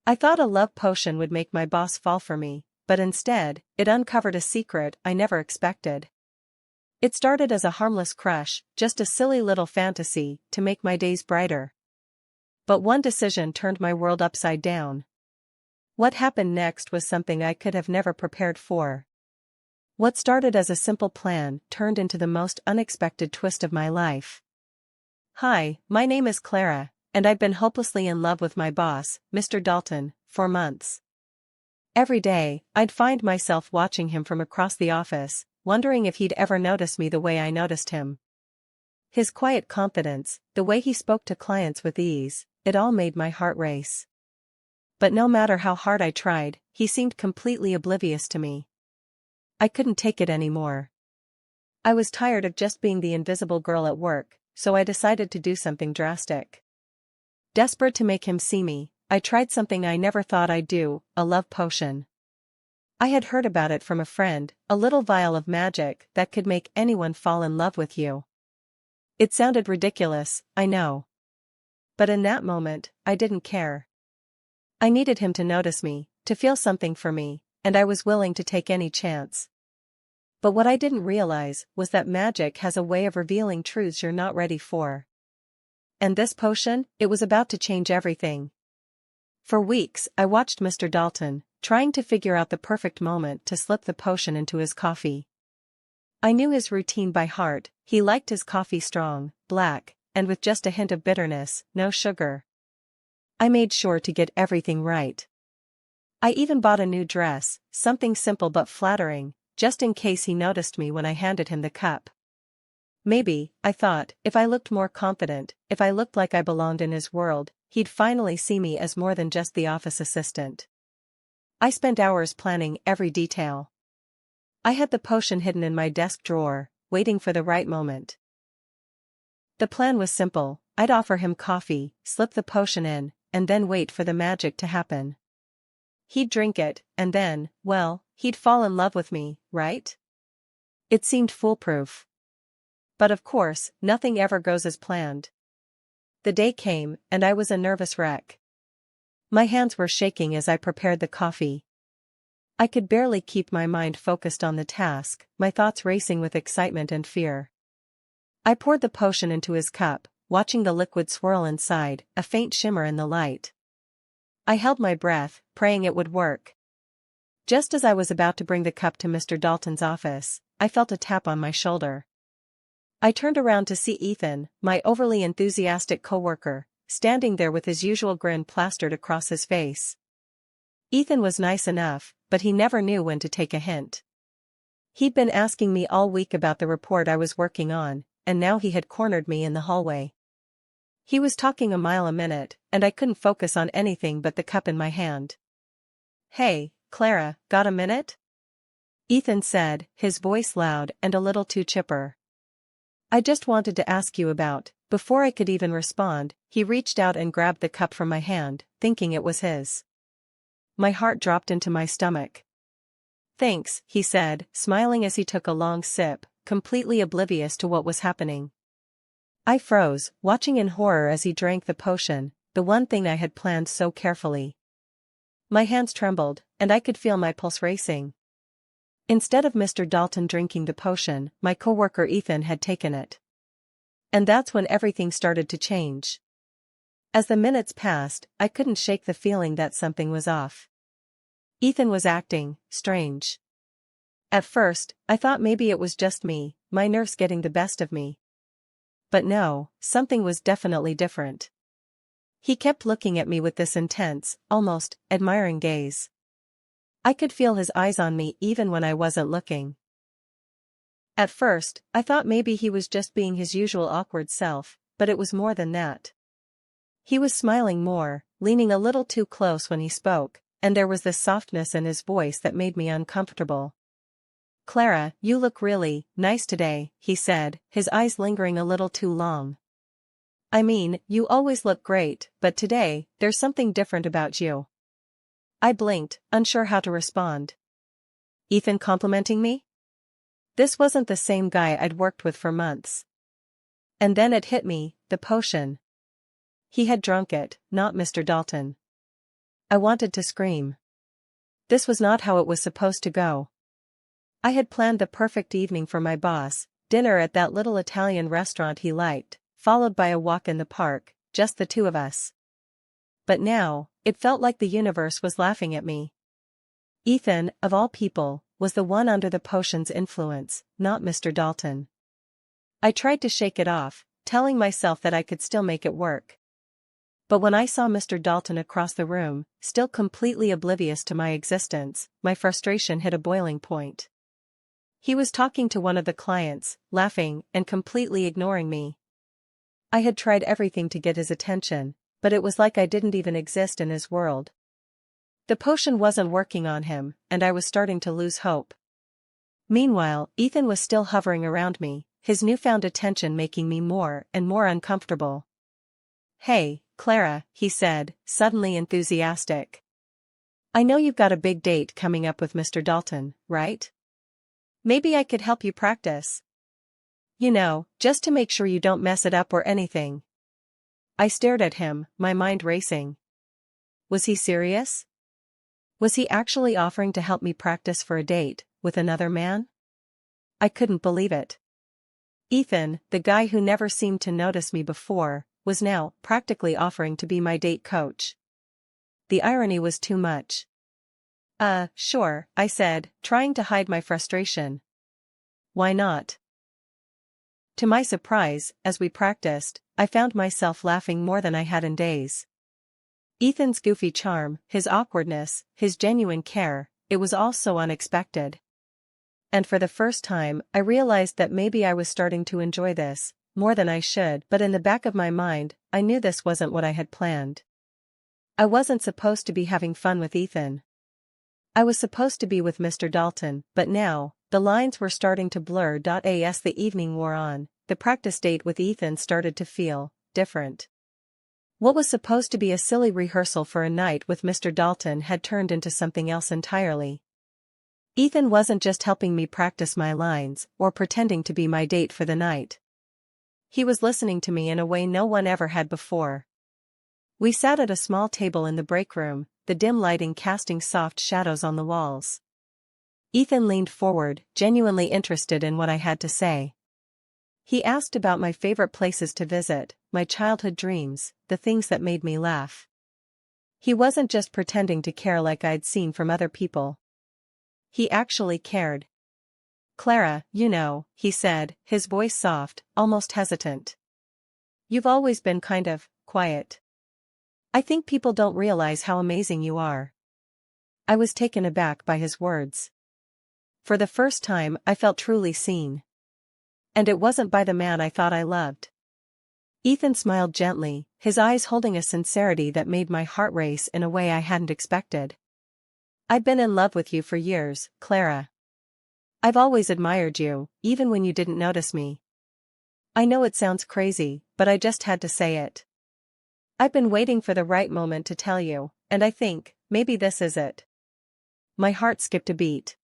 I thought a love potion would make my boss fall for me, but instead, it uncovered a secret I never expected. It started as a harmless crush, just a silly little fantasy to make my days brighter. But one decision turned my world upside down. What happened next was something I could have never prepared for. What started as a simple plan turned into the most unexpected twist of my life. Hi, my name is Clara, and I'd been hopelessly in love with my boss, Mr. Dalton, for months. Every day, I'd find myself watching him from across the office, wondering if he'd ever notice me the way I noticed him. His quiet confidence, the way he spoke to clients with ease, it all made my heart race. But no matter how hard I tried, he seemed completely oblivious to me. I couldn't take it anymore. I was tired of just being the invisible girl at work, so I decided to do something drastic. Desperate to make him see me, I tried something I never thought I'd do, a love potion. I had heard about it from a friend, a little vial of magic that could make anyone fall in love with you. It sounded ridiculous, I know. But in that moment, I didn't care. I needed him to notice me, to feel something for me, and I was willing to take any chance. But what I didn't realize was that magic has a way of revealing truths you're not ready for. And this potion, it was about to change everything. For weeks, I watched Mr. Dalton, trying to figure out the perfect moment to slip the potion into his coffee. I knew his routine by heart. He liked his coffee strong, black, and with just a hint of bitterness, no sugar. I made sure to get everything right. I even bought a new dress, something simple but flattering, just in case he noticed me when I handed him the cup. Maybe, I thought, if I looked more confident, if I looked like I belonged in his world, he'd finally see me as more than just the office assistant. I spent hours planning every detail. I had the potion hidden in my desk drawer, waiting for the right moment. The plan was simple. I'd offer him coffee, slip the potion in, and then wait for the magic to happen. He'd drink it, and then, well, he'd fall in love with me, right? It seemed foolproof. But of course, nothing ever goes as planned. The day came, and I was a nervous wreck. My hands were shaking as I prepared the coffee. I could barely keep my mind focused on the task, my thoughts racing with excitement and fear. I poured the potion into his cup, watching the liquid swirl inside, a faint shimmer in the light. I held my breath, praying it would work. Just as I was about to bring the cup to Mr. Dalton's office, I felt a tap on my shoulder. I turned around to see Ethan, my overly enthusiastic coworker, standing there with his usual grin plastered across his face. Ethan was nice enough, but he never knew when to take a hint. He'd been asking me all week about the report I was working on, and now he had cornered me in the hallway. He was talking a mile a minute, and I couldn't focus on anything but the cup in my hand. "Hey, Clara, got a minute?" Ethan said, his voice loud and a little too chipper. "I just wanted to ask you about..." Before I could even respond, he reached out and grabbed the cup from my hand, thinking it was his. My heart dropped into my stomach. "Thanks," he said, smiling as he took a long sip, completely oblivious to what was happening. I froze, watching in horror as he drank the potion, the one thing I had planned so carefully. My hands trembled, and I could feel my pulse racing. Instead of Mr. Dalton drinking the potion, my coworker Ethan had taken it. And that's when everything started to change. As the minutes passed, I couldn't shake the feeling that something was off. Ethan was acting strange. At first, I thought maybe it was just me, my nerves getting the best of me. But no, something was definitely different. He kept looking at me with this intense, almost admiring gaze. I could feel his eyes on me even when I wasn't looking. At first, I thought maybe he was just being his usual awkward self, but it was more than that. He was smiling more, leaning a little too close when he spoke, and there was this softness in his voice that made me uncomfortable. "Clara, you look really nice today," he said, his eyes lingering a little too long. "I mean, you always look great, but today, there's something different about you." I blinked, unsure how to respond. Ethan complimenting me? This wasn't the same guy I'd worked with for months. And then it hit me, the potion. He had drunk it, not Mr. Dalton. I wanted to scream. This was not how it was supposed to go. I had planned the perfect evening for my boss, dinner at that little Italian restaurant he liked, followed by a walk in the park, just the two of us. But now, it felt like the universe was laughing at me. Ethan, of all people, was the one under the potion's influence, not Mr. Dalton. I tried to shake it off, telling myself that I could still make it work. But when I saw Mr. Dalton across the room, still completely oblivious to my existence, my frustration hit a boiling point. He was talking to one of the clients, laughing, and completely ignoring me. I had tried everything to get his attention, but it was like I didn't even exist in his world. The potion wasn't working on him, and I was starting to lose hope. Meanwhile, Ethan was still hovering around me, his newfound attention making me more and more uncomfortable. "Hey, Clara," he said, suddenly enthusiastic. "I know you've got a big date coming up with Mr. Dalton, right? Maybe I could help you practice. You know, just to make sure you don't mess it up or anything." I stared at him, my mind racing. Was he serious? Was he actually offering to help me practice for a date with another man? I couldn't believe it. Ethan, the guy who never seemed to notice me before, was now practically offering to be my date coach. The irony was too much. Sure," I said, trying to hide my frustration. "Why not?" To my surprise, as we practiced, I found myself laughing more than I had in days. Ethan's goofy charm, his awkwardness, his genuine care, it was all so unexpected. And for the first time, I realized that maybe I was starting to enjoy this, more than I should, but in the back of my mind, I knew this wasn't what I had planned. I wasn't supposed to be having fun with Ethan. I was supposed to be with Mr. Dalton, but now, the lines were starting to blur. As the evening wore on, the practice date with Ethan started to feel different. What was supposed to be a silly rehearsal for a night with Mr. Dalton had turned into something else entirely. Ethan wasn't just helping me practice my lines or pretending to be my date for the night. He was listening to me in a way no one ever had before. We sat at a small table in the break room, the dim lighting casting soft shadows on the walls. Ethan leaned forward, genuinely interested in what I had to say. He asked about my favorite places to visit, my childhood dreams, the things that made me laugh. He wasn't just pretending to care like I'd seen from other people. He actually cared. "Clara, you know," he said, his voice soft, almost hesitant. "You've always been kind of quiet. I think people don't realize how amazing you are." I was taken aback by his words. For the first time, I felt truly seen. And it wasn't by the man I thought I loved. Ethan smiled gently, his eyes holding a sincerity that made my heart race in a way I hadn't expected. "I've been in love with you for years, Clara. I've always admired you, even when you didn't notice me. I know it sounds crazy, but I just had to say it. I've been waiting for the right moment to tell you, and I think, maybe this is it." My heart skipped a beat.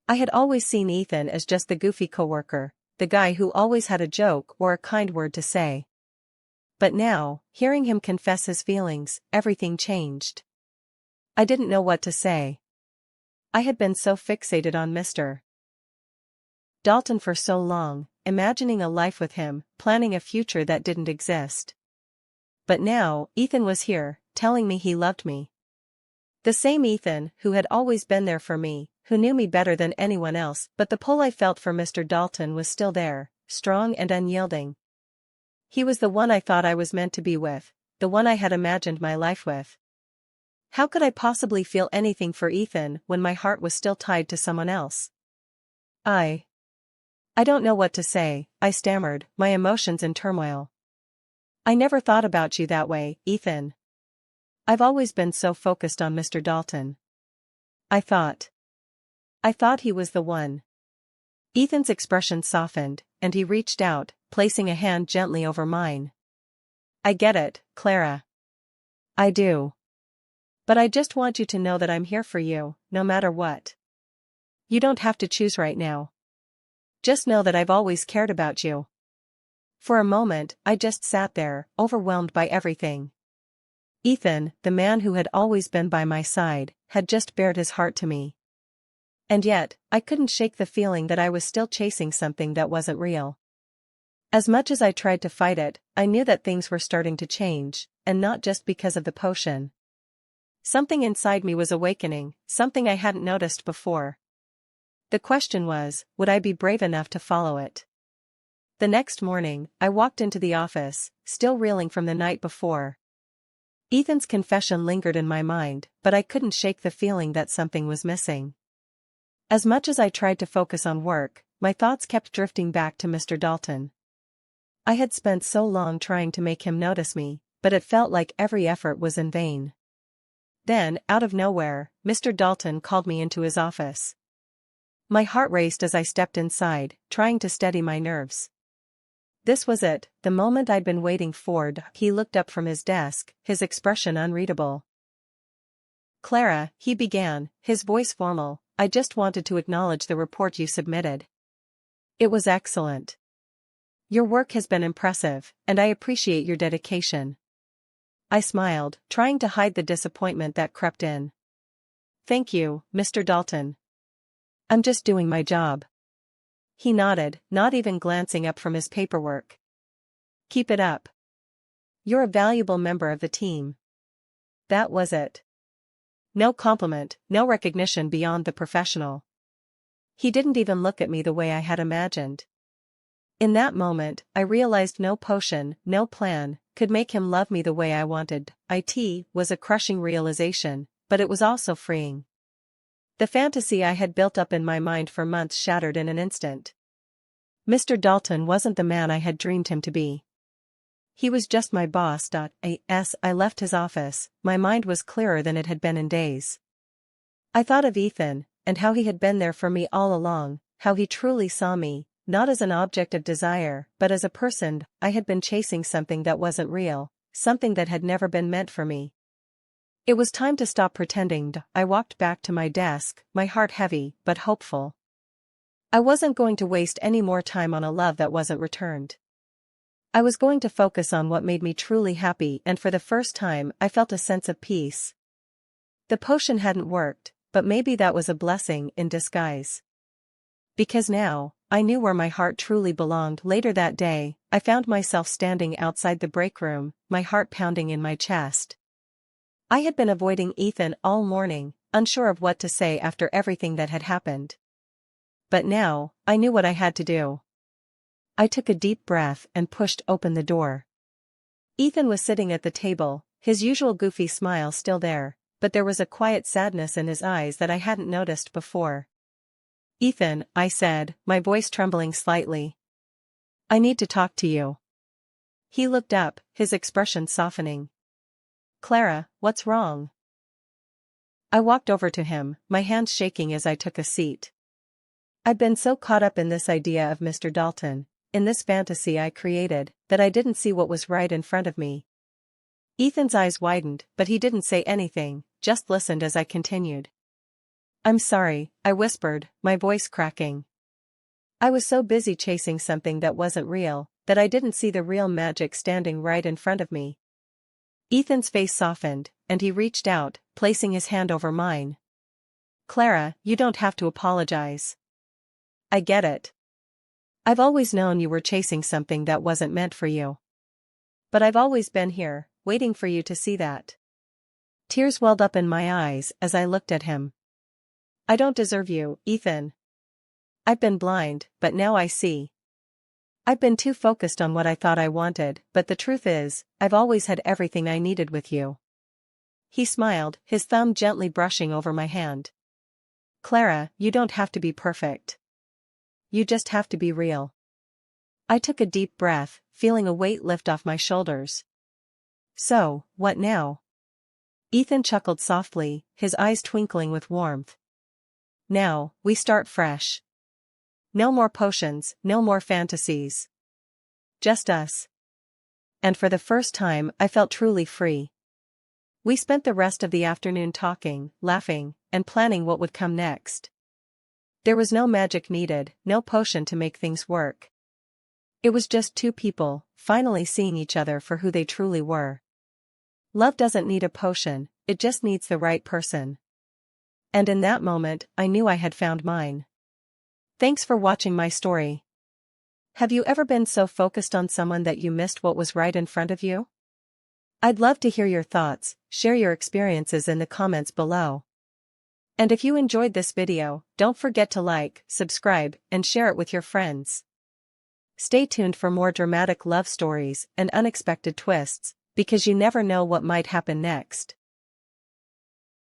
I had always seen Ethan as just the goofy coworker, the guy who always had a joke or a kind word to say. But now, hearing him confess his feelings, everything changed. I didn't know what to say. I had been so fixated on Mr. Dalton for so long, imagining a life with him, planning a future that didn't exist. But now, Ethan was here, telling me he loved me. The same Ethan who had always been there for me, who knew me better than anyone else, but the pull I felt for Mr. Dalton was still there, strong and unyielding. He was the one I thought I was meant to be with, the one I had imagined my life with. How could I possibly feel anything for Ethan when my heart was still tied to someone else? I don't know what to say," I stammered, my emotions in turmoil. "I never thought about you that way, Ethan. I've always been so focused on Mr. Dalton. I thought he was the one." Ethan's expression softened, and he reached out, placing a hand gently over mine. "I get it, Clara. I do. But I just want you to know that I'm here for you, no matter what. You don't have to choose right now. Just know that I've always cared about you." For a moment, I just sat there, overwhelmed by everything. Ethan, the man who had always been by my side, had just bared his heart to me. And yet, I couldn't shake the feeling that I was still chasing something that wasn't real. As much as I tried to fight it, I knew that things were starting to change, and not just because of the potion. Something inside me was awakening, something I hadn't noticed before. The question was, would I be brave enough to follow it? The next morning, I walked into the office, still reeling from the night before. Ethan's confession lingered in my mind, but I couldn't shake the feeling that something was missing. As much as I tried to focus on work, my thoughts kept drifting back to Mr. Dalton. I had spent so long trying to make him notice me, but it felt like every effort was in vain. Then, out of nowhere, Mr. Dalton called me into his office. My heart raced as I stepped inside, trying to steady my nerves. This was it, the moment I'd been waiting for. He looked up from his desk, his expression unreadable. "Clara," he began, his voice formal, "I just wanted to acknowledge the report you submitted. It was excellent. Your work has been impressive, and I appreciate your dedication." I smiled, trying to hide the disappointment that crept in. "Thank you, Mr. Dalton. I'm just doing my job." He nodded, not even glancing up from his paperwork. "Keep it up. You're a valuable member of the team." That was it. No compliment, no recognition beyond the professional. He didn't even look at me the way I had imagined. In that moment, I realized no potion, no plan, could make him love me the way I wanted. It was a crushing realization, but it was also freeing. The fantasy I had built up in my mind for months shattered in an instant. Mr. Dalton wasn't the man I had dreamed him to be. He was just my boss. As I left his office, my mind was clearer than it had been in days. I thought of Ethan, and how he had been there for me all along, how he truly saw me, not as an object of desire, but as a person. I had been chasing something that wasn't real, something that had never been meant for me. It was time to stop pretending. I walked back to my desk, my heart heavy, but hopeful. I wasn't going to waste any more time on a love that wasn't returned. I was going to focus on what made me truly happy, and for the first time I felt a sense of peace. The potion hadn't worked, but maybe that was a blessing in disguise. Because now, I knew where my heart truly belonged. Later that day, I found myself standing outside the break room, my heart pounding in my chest. I had been avoiding Ethan all morning, unsure of what to say after everything that had happened. But now, I knew what I had to do. I took a deep breath and pushed open the door. Ethan was sitting at the table, his usual goofy smile still there, but there was a quiet sadness in his eyes that I hadn't noticed before. "Ethan," I said, my voice trembling slightly. "I need to talk to you." He looked up, his expression softening. "Clara, what's wrong?" I walked over to him, my hands shaking as I took a seat. I'd been so caught up in this idea of Mr. Dalton, in this fantasy I created, that I didn't see what was right in front of me. Ethan's eyes widened, but he didn't say anything, just listened as I continued. "I'm sorry," I whispered, my voice cracking. I was so busy chasing something that wasn't real, that I didn't see the real magic standing right in front of me. Ethan's face softened, and he reached out, placing his hand over mine. "Clara, you don't have to apologize. I get it. I've always known you were chasing something that wasn't meant for you. But I've always been here, waiting for you to see that." Tears welled up in my eyes as I looked at him. "I don't deserve you, Ethan. I've been blind, but now I see. I've been too focused on what I thought I wanted, but the truth is, I've always had everything I needed with you." He smiled, his thumb gently brushing over my hand. "Clara, you don't have to be perfect. You just have to be real." I took a deep breath, feeling a weight lift off my shoulders. "So, what now?" Ethan chuckled softly, his eyes twinkling with warmth. "Now, we start fresh. No more potions, no more fantasies. Just us." And for the first time I felt truly free. We spent the rest of the afternoon talking, laughing, and planning what would come next. There was no magic needed, no potion to make things work. It was just two people, finally seeing each other for who they truly were. Love doesn't need a potion, it just needs the right person. And in that moment, I knew I had found mine. Thanks for watching my story. Have you ever been so focused on someone that you missed what was right in front of you? I'd love to hear your thoughts. Share your experiences in the comments below. And if you enjoyed this video, don't forget to like, subscribe, and share it with your friends. Stay tuned for more dramatic love stories and unexpected twists, because you never know what might happen next.